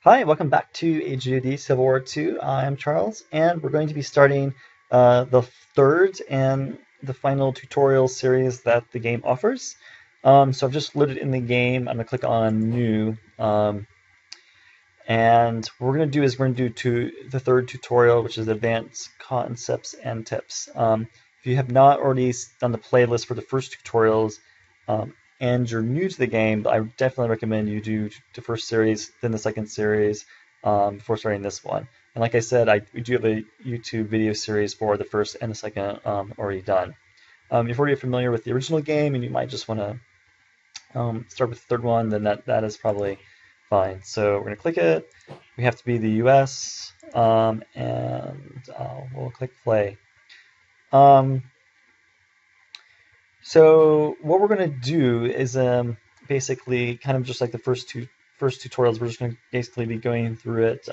Hi, welcome back to Ageod Civil War II. I'm Charles, and we're going to be starting the third and the final tutorial series that the game offers. So I've just loaded in the game. I'm going to click on New, and what we're going to do is we're going to do the third tutorial, which is Advanced Concepts and Tips. If you have not already done the playlist for the first tutorials, and you're new to the game, I definitely recommend you do the first series, then the second series, before starting this one. And like I said, we do have a YouTube video series for the first and the second already done. If you're already familiar with the original game and you might just want to start with the third one, then that is probably fine. So we're going to click it. We have to be the US, and we'll click play. So what we're going to do is basically kind of just like the first tutorials. We're just going to basically be going through it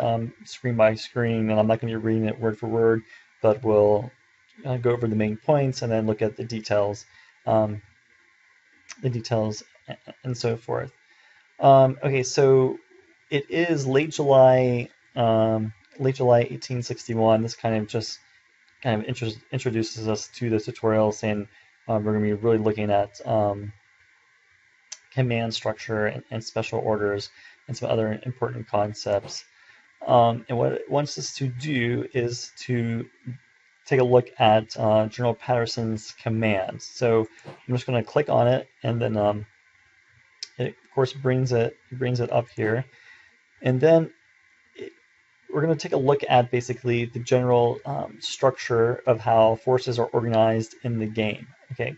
screen by screen, and I'm not going to be reading it word for word, but we'll go over the main points and then look at the details and so forth. Okay, so it is late July 1861. This kind of introduces us to the tutorial, saying we're going to be really looking at command structure and special orders and some other important concepts. And what it wants us to do is to take a look at General Patterson's commands. So I'm just going to click on it, and then it of course brings it up here, and then we're going to take a look at basically the general structure of how forces are organized in the game. Okay,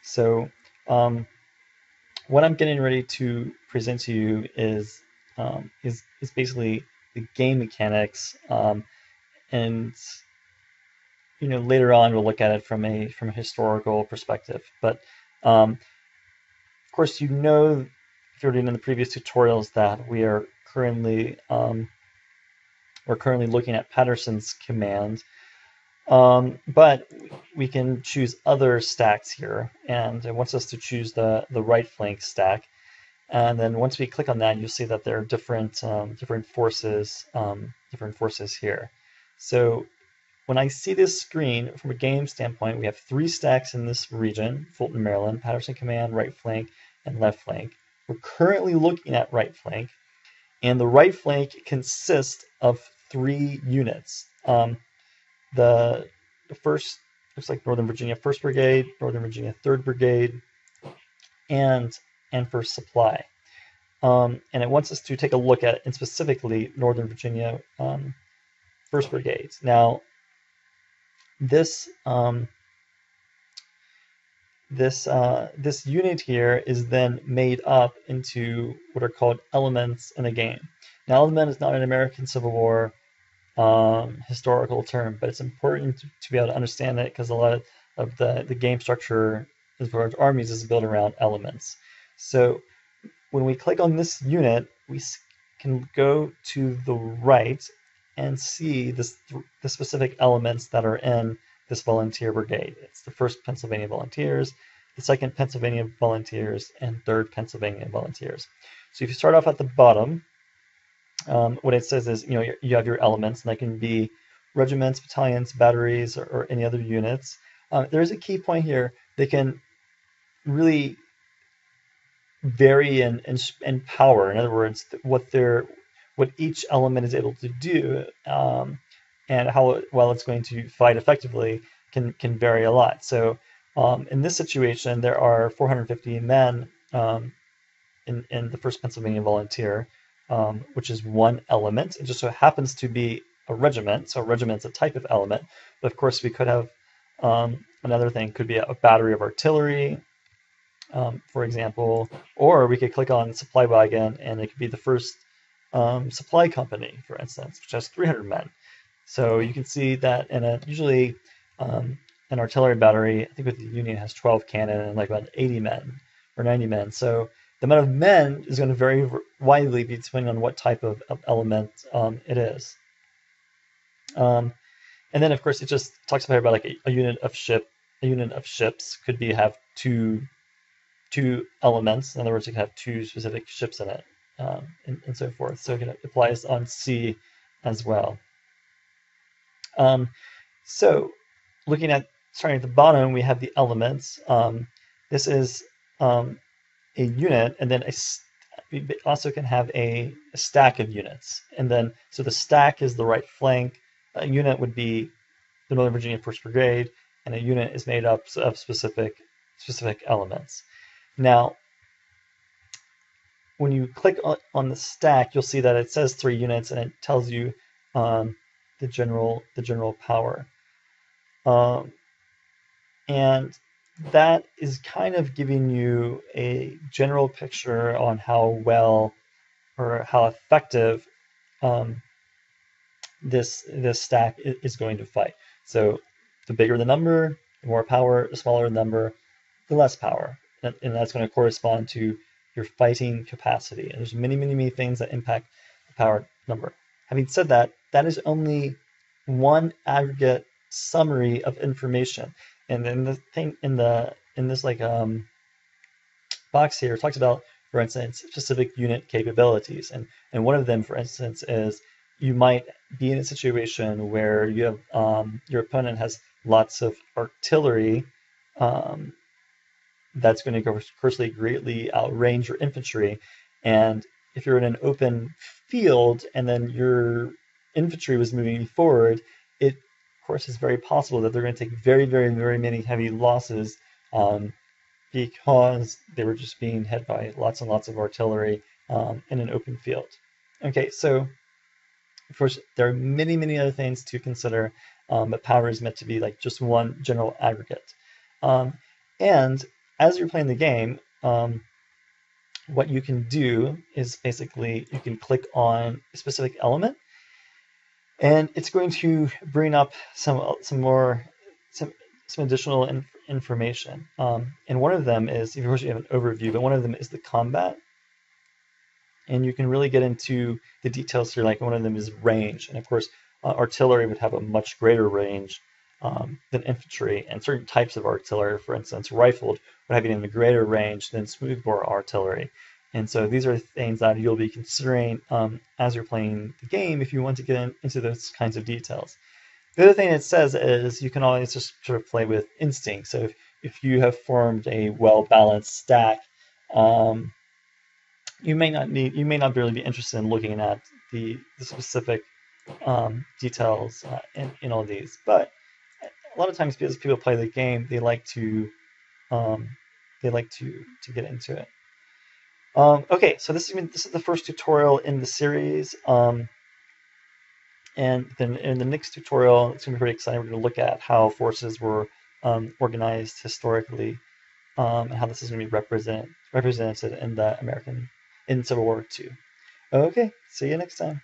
so what I'm getting ready to present to you is basically the game mechanics, and later on we'll look at it from a historical perspective. But of course, if you're doing in the previous tutorials that we're currently looking at Patterson's command, but we can choose other stacks here, and it wants us to choose the right flank stack. And then once we click on that, you'll see that there are different forces here. So when I see this screen from a game standpoint, we have 3 stacks in this region: Fulton, Maryland, Patterson command, right flank, and left flank. We're currently looking at right flank, and the right flank consists of 3 units. The first looks like Northern Virginia 1st Brigade, Northern Virginia 3rd Brigade, and 1st Supply. And it wants us to take a look at, and specifically, Northern Virginia 1st Brigade. Now, this unit here is then made up into what are called elements in the game. Now, element is not an American Civil War historical term, but it's important to be able to understand it because a lot of the game structure as far as armies is built around elements. So when we click on this unit, we can go to the right and see the specific elements that are in this volunteer brigade. It's the 1st Pennsylvania Volunteers, the 2nd Pennsylvania Volunteers, and 3rd Pennsylvania Volunteers. So if you start off at the bottom, what it says is, you have your elements, and they can be regiments, battalions, batteries, or any other units. There is a key point here. They can really vary in power. In other words, what each element is able to do, and how well it's going to fight effectively can vary a lot. So in this situation, there are 450 men in the 1st Pennsylvania Volunteer, which is 1 element. It just so happens to be a regiment. So a regiment's a type of element. But of course, we could have another thing. Could be a battery of artillery, for example, or we could click on supply wagon, and it could be the 1st supply company, for instance, which has 300 men. So you can see that usually an artillery battery, I think with the Union, has 12 cannon and like about 80 men or 90 men. So the amount of men is going to vary widely depending on what type of element it is. And then, of course, it just talks about like a unit of ships could have two elements. In other words, it could have 2 specific ships in it. and so forth. So it applies on C as well. So looking at starting at the bottom, we have the elements. This is a unit, and then we also can have a stack of units. And then, so the stack is the right flank. A unit would be the Northern Virginia 1st Brigade, and a unit is made up of specific elements. Now, when you click on the stack, you'll see that it says 3 units, and it tells you the general power. And that is kind of giving you a general picture on how well or how effective this stack is going to fight. So the bigger the number, the more power; the smaller the number, the less power, and that's going to correspond to your fighting capacity. And there's many things that impact the power number. Having said that, that is only one aggregate summary of information. And then the thing in this box here talks about, for instance, specific unit capabilities. And one of them, for instance, is you might be in a situation where you have your opponent has lots of artillery that's going to, of course, greatly outrange your infantry. And if you're in an open field and then your infantry was moving forward, it, of course, is very possible that they're going to take very many heavy losses because they were just being hit by lots and lots of artillery in an open field. Okay, so of course there are many other things to consider, but power is meant to be like just one general aggregate. And as you're playing the game, what you can do is basically you can click on a specific element, and it's going to bring up some additional information. And one of them is, of course, you have an overview, but one of them is the combat. And you can really get into the details here, like one of them is range. And of course, artillery would have a much greater range than infantry, and certain types of artillery, for instance, rifled, would have even a greater range than smoothbore artillery. And so these are things that you'll be considering as you're playing the game if you want to get into those kinds of details. The other thing it says is you can always just sort of play with instinct. So if you have formed a well-balanced stack, you may not really be interested in looking at the specific details in all these. But a lot of times, because people play the game, they like to get into it. Okay, so this is the first tutorial in the series. And then in the next tutorial, it's going to be pretty exciting. We're going to look at how forces were organized historically, and how this is going to be represented in Civil War II. Okay, see you next time.